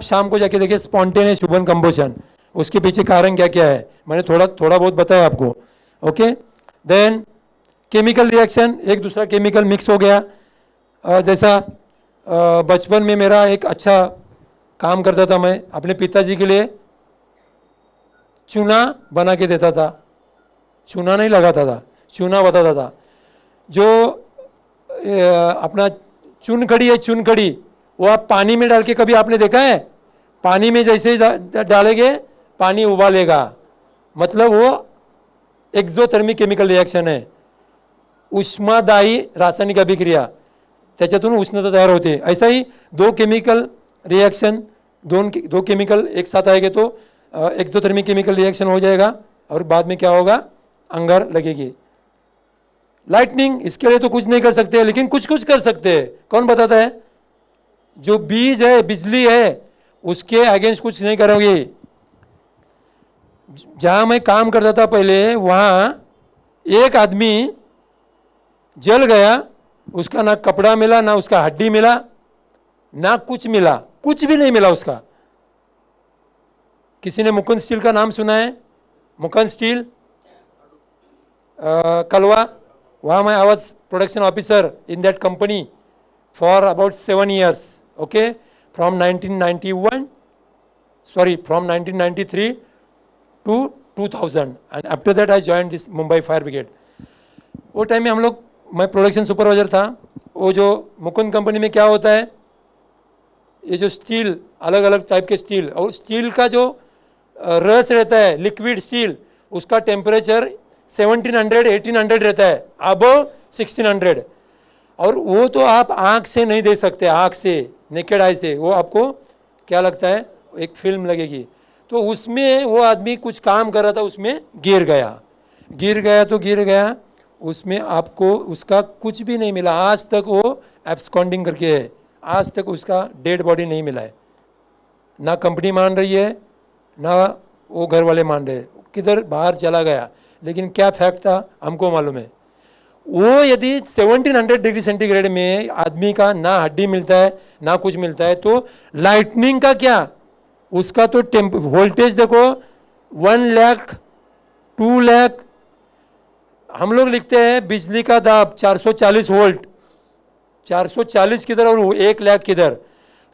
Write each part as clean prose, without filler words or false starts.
शाम को जाके देखिए स्पॉन्टेनियस ह्यूमन कंबशन, उसके पीछे कारण क्या क्या है मैंने थोड़ा थोड़ा बहुत बताया आपको। ओके, देन केमिकल रिएक्शन, एक दूसरा केमिकल मिक्स हो गया। जैसा बचपन में मेरा एक अच्छा काम करता था, मैं अपने पिताजी के लिए चूना बना के देता था, चूना नहीं लगाता था, चूना बताता था। जो अपना चुनखड़ी है, चुनखड़ी, वो आप पानी में डाल के कभी आपने देखा है? पानी में जैसे ही डालेंगे पानी उबालेगा, मतलब वो एक्झोथर्मिक केमिकल रिएक्शन है, उष्मादायी रासायनिक अभिक्रिया, त्याच्यातून उष्णता तयार होते। ऐसा ही दो केमिकल रिएक्शन, दो केमिकल एक साथ आएंगे तो एक्सोथर्मिक केमिकल रिएक्शन हो जाएगा, और बाद में क्या होगा? अंगार लगेगी। लाइटनिंग, इसके लिए तो कुछ नहीं कर सकते, लेकिन कुछ कुछ कर सकते हैं। कौन बताता है? जो बीज है, बिजली है, उसके अगेंस्ट कुछ नहीं करोगे। जहां मैं काम करता था पहले, वहां एक आदमी जल गया, उसका ना कपड़ा मिला, ना उसका हड्डी मिला, ना कुछ मिला, कुछ भी नहीं मिला उसका। किसी ने मुकुंद स्टील का नाम सुना है? मुकुंद स्टील, कलवा, वहाँ मैं I was production officer in that company for about 7 years, okay, from 1991, sorry, from 1993 to 2000, and after that I joined this Mumbai Fire Brigade. वो टाइम में हम लोग, मैं प्रोडक्शन सुपरवाइजर था। वो जो मुकुंद कंपनी में क्या होता है, ये जो स्टील, अलग अलग टाइप के स्टील, और स्टील का जो रस रहता है, लिक्विड स्टील, उसका टेम्परेचर 1700 1800 रहता है, अबव 1600, और वो तो आप आँख से नहीं दे सकते, आँख से, नेकेड आई से, वो आपको क्या लगता है? एक फिल्म लगेगी। तो उसमें वो आदमी कुछ काम कर रहा था, उसमें गिर गया तो गिर गया, उसमें आपको उसका कुछ भी नहीं मिला। आज तक वो एब्सकॉन्डिंग करके है, आज तक उसका डेड बॉडी नहीं मिला है। ना कंपनी मान रही है, ना वो घर वाले मान रहे, किधर बाहर चला गया। लेकिन क्या फैक्ट था हमको मालूम है। वो यदि 1700 डिग्री सेंटीग्रेड में आदमी का ना हड्डी मिलता है, ना कुछ मिलता है, तो लाइटनिंग का क्या? उसका तो वोल्टेज देखो, 1 लाख 2 लाख, हम लोग लिखते हैं बिजली का दाब 440 वोल्ट, 440 किधर और 1 लाख किधर।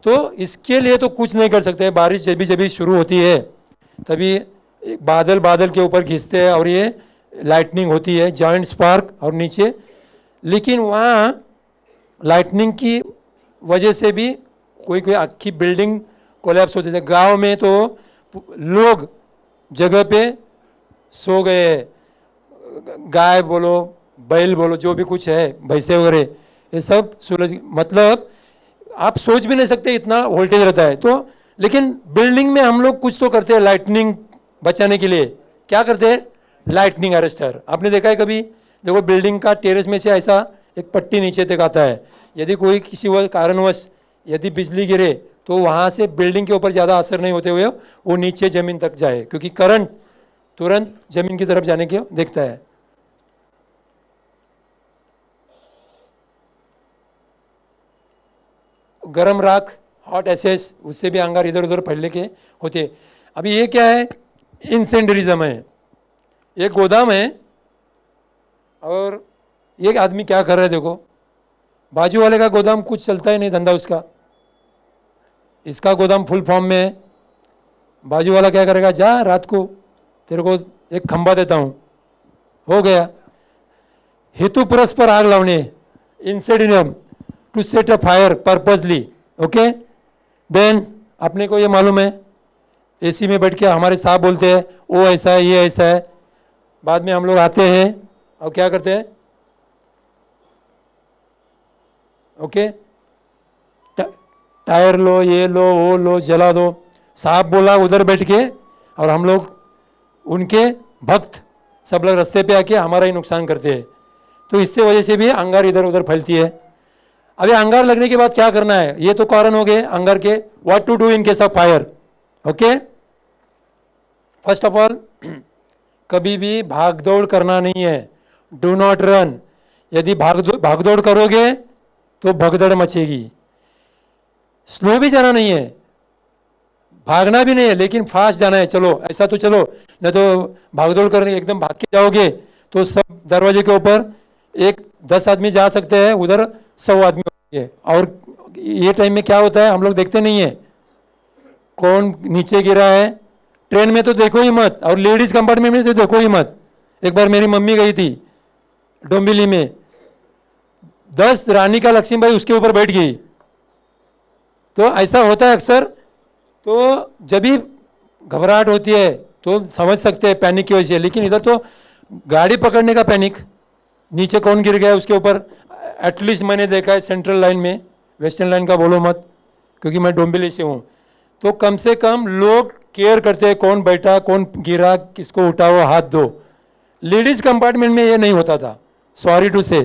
तो इसके लिए तो कुछ नहीं कर सकते। बारिश जब भी शुरू होती है तभी बादल के ऊपर घिसते हैं और ये लाइटनिंग होती है, जॉइंट स्पार्क और नीचे। लेकिन वहाँ लाइटनिंग की वजह से भी कोई आखी बिल्डिंग कोलैप्स होती है। गांव में तो लोग जगह पे सो गए, गाय बोलो, बैल बोलो, जो भी कुछ है, भैंसे वगैरह, ये सब सूरज, मतलब आप सोच भी नहीं सकते इतना वोल्टेज रहता है। तो लेकिन बिल्डिंग में हम लोग कुछ तो करते हैं लाइटनिंग बचाने के लिए। क्या करते हैं? Lightning arrester. आपने देखा है कभी? देखो, बिल्डिंग का टेरेस में से ऐसा एक पट्टी नीचे तक आता है। यदि कोई किसी कारणवश यदि बिजली गिरे तो वहाँ से बिल्डिंग के ऊपर ज़्यादा असर नहीं होते हुए वो नीचे ज़मीन तक जाए, क्योंकि करंट तुरंत ज़मीन की तरफ जाने के देखता है। गरम राख, हॉट एसेस, उससे भी अंगार इधर उधर फैलने के होते। अभी ये क्या है? इंसेंडरिज्म है। एक गोदाम है और एक आदमी क्या कर रहा है, देखो, बाजू वाले का गोदाम कुछ चलता ही नहीं, धंधा उसका। इसका गोदाम फुल फॉर्म में है। बाजू वाला क्या करेगा? जा, रात को तेरे को एक खंबा देता हूँ, हो गया। हेतु परस्पर आग लावने, incendiarism, to set a fire purposely, okay. Then अपने को ये मालूम है, एसी में बैठ के हमारे साहब बोलते हैं वो ऐसा है, ये ऐसा है। बाद में हम लोग आते हैं और क्या करते हैं? ओके, टायर लो, ये लो, वो लो, जला दो। साहब बोला उधर बैठ के, और हम लोग उनके भक्त सब लोग रास्ते पे आके हमारा ही नुकसान करते हैं। तो इससे वजह से भी अंगार इधर उधर फैलती है। अभी अंगार लगने के बाद क्या करना है? ये तो कारण हो गए अंगार के। What to do in case of fire? Okay, first of all, कभी भी भागदौड़ करना नहीं है। Do not run. यदि भागदौड़ करोगे तो भगदड़ मचेगी। स्लो भी जाना नहीं है, भागना भी नहीं है लेकिन फास्ट जाना है, चलो ऐसा तो चलो, नहीं तो भागदौड़ करने एकदम भाग के जाओगे तो सब दरवाजे के ऊपर एक 10 आदमी जा सकते हैं, उधर 100 आदमी होंगे। और ये टाइम में क्या होता है हम लोग देखते नहीं है, कौन नीचे गिरा है। ट्रेन में तो देखो ही मत, और लेडीज कंपार्टमेंट में तो देखो ही मत। एक बार मेरी मम्मी गई थी डोंबिवली में, 10 रानी का लक्ष्मीबाई उसके ऊपर बैठ गई। तो ऐसा होता है अक्सर। तो जब भी घबराहट होती है तो समझ सकते हैं पैनिक की वजह से, लेकिन इधर तो गाड़ी पकड़ने का पैनिक, नीचे कौन गिर गया उसके ऊपर। एटलीस्ट मैंने देखा है सेंट्रल लाइन में, वेस्टर्न लाइन का बोलो मत क्योंकि मैं डोंबिवली से हूँ, तो कम से कम लोग केयर करते हैं कौन बैठा कौन गिरा, किसको उठाओ हाथ दो। लेडीज कंपार्टमेंट में ये नहीं होता था, सॉरी टू से।